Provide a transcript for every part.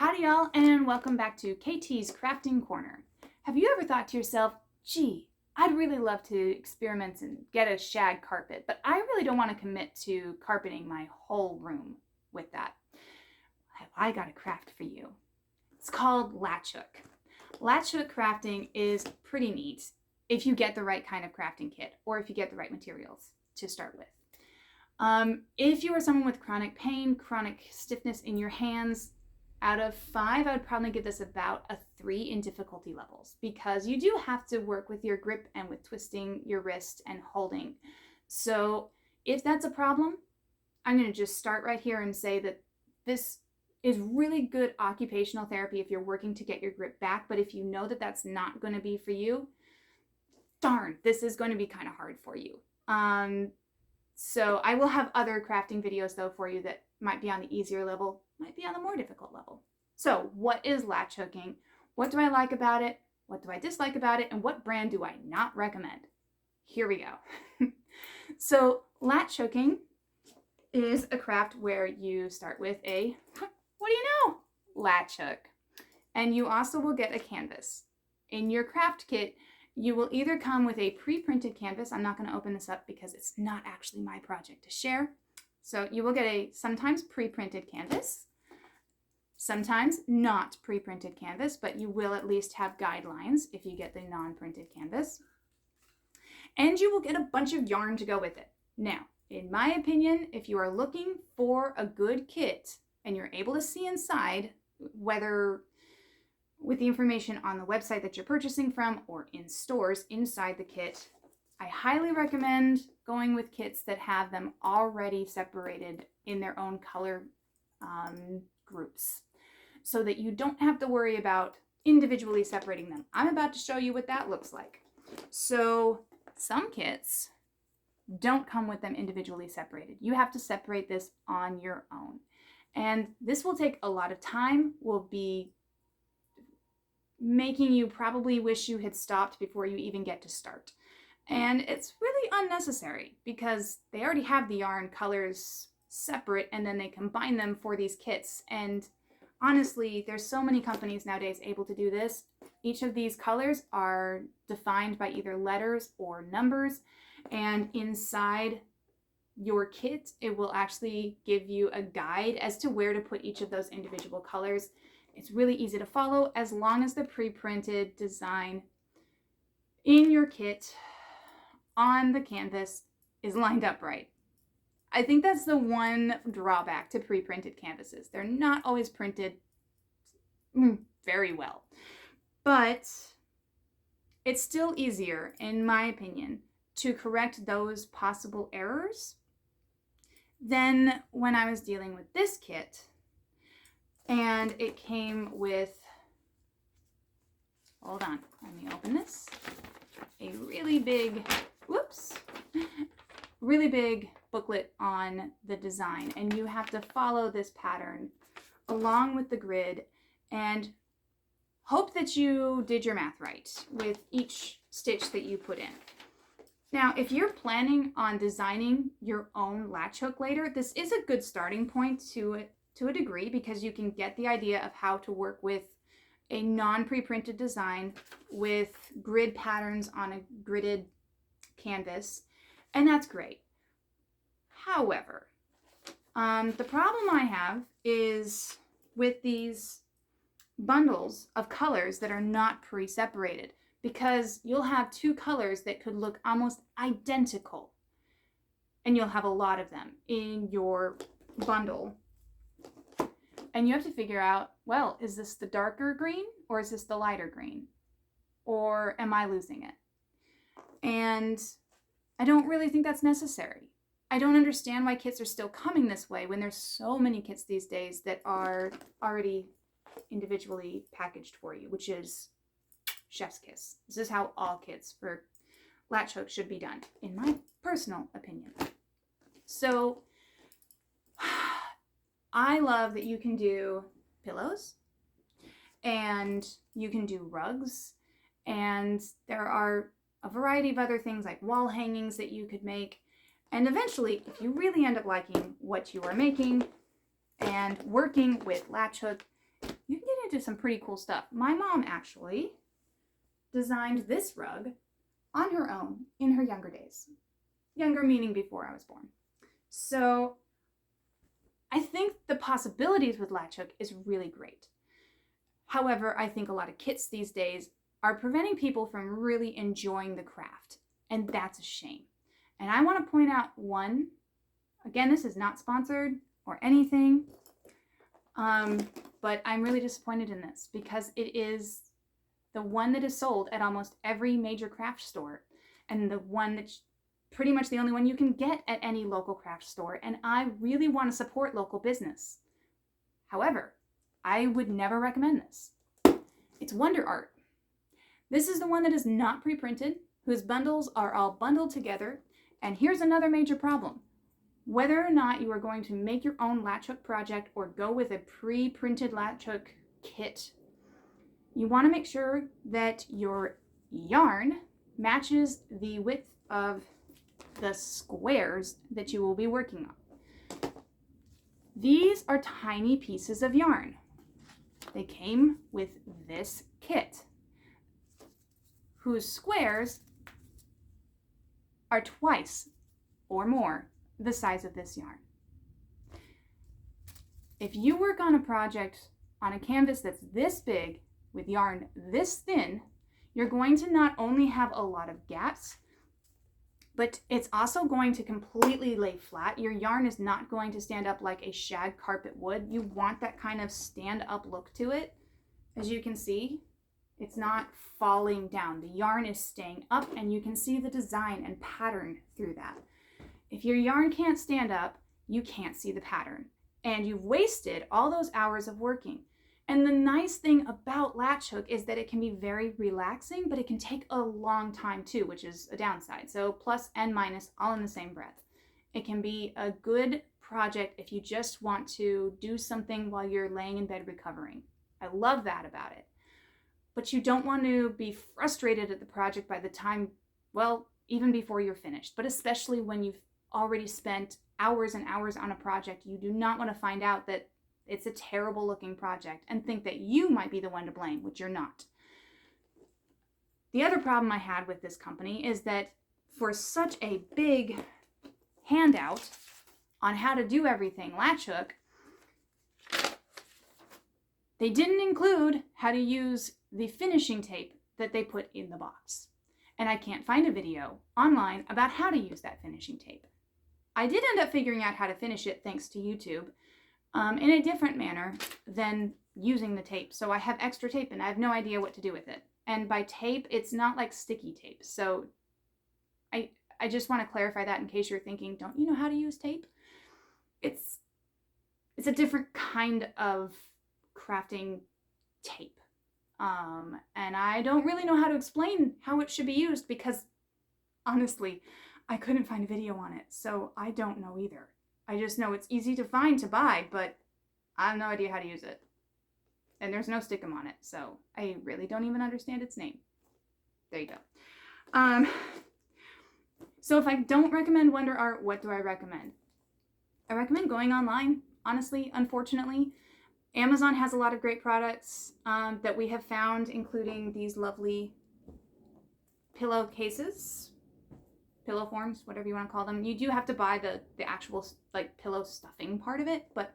Howdy y'all, and welcome back to KT's Crafting Corner. Have you ever thought to yourself, gee, I'd really love to experiment and get a shag carpet, but I really don't want to commit to carpeting my whole room with that. I got a craft for you. It's called Latch hook. Latch hook crafting is pretty neat if you get the right kind of crafting kit or if you get the right materials to start with. If you are someone with chronic pain, chronic stiffness in your hands, out of 5, I would probably give this about a 3 in difficulty levels because you do have to work with your grip and with twisting your wrist and holding. So if that's a problem, I'm going to just start right here and say that this is really good occupational therapy if you're working to get your grip back. But if you know that that's not going to be for you, darn, this is going to be kind of hard for you. So I will have other crafting videos though for you that might be on the easier level, might be on the more difficult level. So what is latch hooking? What do I like about it? What do I dislike about it? And what brand do I not recommend? Here we go. So latch hooking is a craft where you start with a, what do you know? Latch hook. And you also will get a canvas. In your craft kit, you will either come with a pre-printed canvas. I'm not going to open this up because it's not actually my project to share. So you will get a sometimes pre-printed canvas, sometimes not pre-printed canvas, but you will at least have guidelines if you get the non-printed canvas. And you will get a bunch of yarn to go with it. Now, in my opinion, if you are looking for a good kit and you're able to see inside, whether with the information on the website that you're purchasing from or in stores inside the kit, I highly recommend going with kits that have them already separated in their own color groups so that you don't have to worry about individually separating them. I'm about to show you what that looks like. So some kits don't come with them individually separated. You have to separate this on your own. And this will take a lot of time, will be making you probably wish you had stopped before you even get to start. And it's really unnecessary because they already have the yarn colors separate and then they combine them for these kits. And honestly, there's so many companies nowadays able to do this. Each of these colors are defined by either letters or numbers. And inside your kit, it will actually give you a guide as to where to put each of those individual colors. It's really easy to follow as long as the pre-printed design in your kit on the canvas is lined up right. I think that's the one drawback to pre-printed canvases. They're not always printed very well, but it's still easier, in my opinion, to correct those possible errors than when I was dealing with this kit. And it came with, hold on, let me open this, a really big, really big booklet on the design. And you have to follow this pattern along with the grid and hope that you did your math right with each stitch that you put in. Now, if you're planning on designing your own latch hook later, this is a good starting point to a degree because you can get the idea of how to work with a non-pre-printed design with grid patterns on a gridded canvas, and that's great. However, the problem I have is with these bundles of colors that are not pre-separated, because you'll have 2 colors that could look almost identical, and you'll have a lot of them in your bundle. And you have to figure out, well, is this the darker green or is this the lighter green? Or am I losing it? And I don't really think that's necessary. I don't understand why kits are still coming this way when there's so many kits these days that are already individually packaged for you, which is chef's kiss. This is how all kits for latch hooks should be done, in my personal opinion. So I love that you can do pillows and you can do rugs, and there are a variety of other things like wall hangings that you could make. And eventually, if you really end up liking what you are making and working with latch hook, you can get into some pretty cool stuff. My mom actually designed this rug on her own in her younger days. Younger meaning before I was born. So I think the possibilities with Latch Hook is really great. However, I think a lot of kits these days are preventing people from really enjoying the craft, and that's a shame. And I want to point out one, again, this is not sponsored or anything, but I'm really disappointed in this because it is the one that is sold at almost every major craft store, and the one that's pretty much the only one you can get at any local craft store, and I really want to support local business. However, I would never recommend this. It's Wonder Art. This is the one that is not pre-printed, whose bundles are all bundled together, and here's another major problem. Whether or not you are going to make your own Latch Hook project or go with a pre-printed Latch Hook kit, you want to make sure that your yarn matches the width of the squares that you will be working on. These are tiny pieces of yarn. They came with this kit, whose squares are twice or more the size of this yarn. If you work on a project on a canvas that's this big with yarn this thin, you're going to not only have a lot of gaps, but it's also going to completely lay flat. Your yarn is not going to stand up like a shag carpet would. You want that kind of stand up look to it. As you can see, it's not falling down. The yarn is staying up, and you can see the design and pattern through that. If your yarn can't stand up, you can't see the pattern, and you've wasted all those hours of working. And the nice thing about Latch Hook is that it can be very relaxing, but it can take a long time too, which is a downside. So plus and minus all in the same breath. It can be a good project if you just want to do something while you're laying in bed recovering. I love that about it. But you don't want to be frustrated at the project by the time, well, even before you're finished, but especially when you've already spent hours and hours on a project. You do not want to find out that it's a terrible looking project and think that you might be the one to blame, which you're not. The other problem I had with this company is that for such a big handout on how to do everything Latch Hook, they didn't include how to use the finishing tape that they put in the box. And I can't find a video online about how to use that finishing tape. I did end up figuring out how to finish it thanks to YouTube in a different manner than using the tape. So I have extra tape and I have no idea what to do with it. And by tape, it's not like sticky tape. So I just want to clarify that in case you're thinking, don't you know how to use tape? It's a different kind of crafting tape. And I don't really know how to explain how it should be used because honestly, I couldn't find a video on it. So I don't know either. I just know it's easy to find to buy, but I have no idea how to use it. And there's no stickum on it, so I really don't even understand its name. There you go. So if I don't recommend Wonder Art, what do I recommend? I recommend going online, honestly, unfortunately. Amazon has a lot of great products that we have found, including these lovely pillowcases, pillow forms, whatever you want to call them. You do have to buy the actual like pillow stuffing part of it, but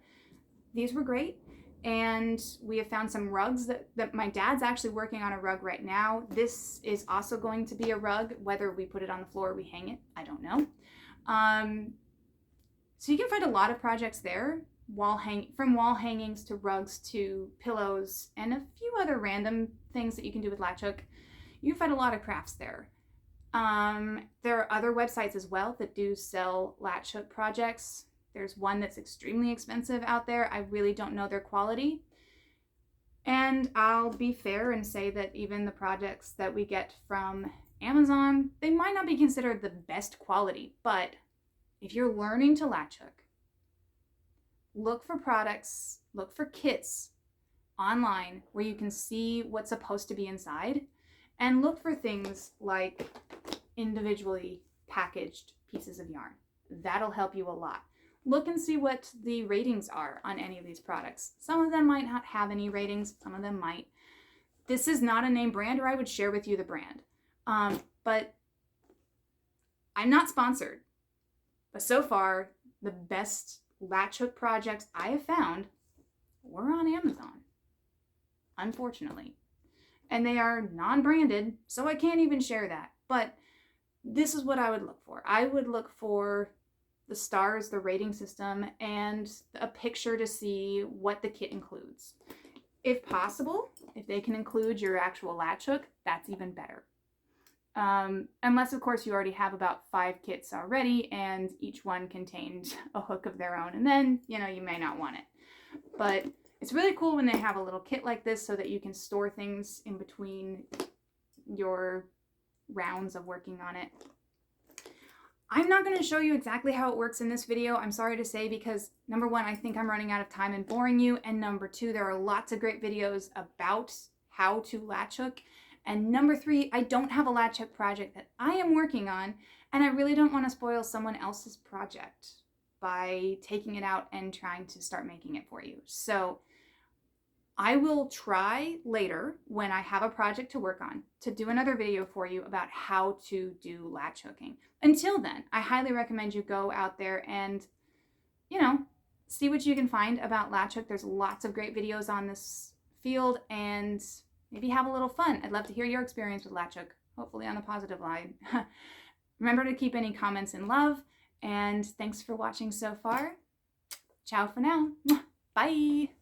these were great. And we have found some rugs that my dad's actually working on a rug right now. This is also going to be a rug, whether we put it on the floor or we hang it, I don't know. So you can find a lot of projects there, from wall hangings to rugs to pillows and a few other random things that you can do with Latch Hook. You can find a lot of crafts there. There are other websites as well that do sell Latch Hook projects. There's one that's extremely expensive out there. I really don't know their quality. And I'll be fair and say that even the projects that we get from Amazon, they might not be considered the best quality, but if you're learning to Latch Hook, look for products, look for kits online where you can see what's supposed to be inside, and look for things like individually packaged pieces of yarn. That'll help you a lot. look and see what the ratings are on any of these products. Some of them might not have any ratings, some of them might. This is not a name brand, or I would share with you the brand. But I'm not sponsored. But so far, the best latch hook projects I have found were on Amazon, unfortunately. And they are non-branded, so I can't even share that. But this is what I would look for. I would look for the stars, the rating system, and a picture to see what the kit includes. If possible, if they can include your actual latch hook, that's even better. Unless, of course, you already have about 5 kits already and each one contained a hook of their own, and then, you may not want it. But it's really cool when they have a little kit like this so that you can store things in between your rounds of working on it. I'm not going to show you exactly how it works in this video, I'm sorry to say, because number one, I think I'm running out of time and boring you, and number two, there are lots of great videos about how to latch hook, and number three, I don't have a latch hook project that I am working on, and I really don't want to spoil someone else's project by taking it out and trying to start making it for you. So I will try later, when I have a project to work on, to do another video for you about how to do latch hooking. Until then, I highly recommend you go out there and, see what you can find about latch hook. There's lots of great videos on this field, and maybe have a little fun. I'd love to hear your experience with latch hook, hopefully on the positive line. Remember to keep any comments in love, and thanks for watching so far. Ciao for now. Bye.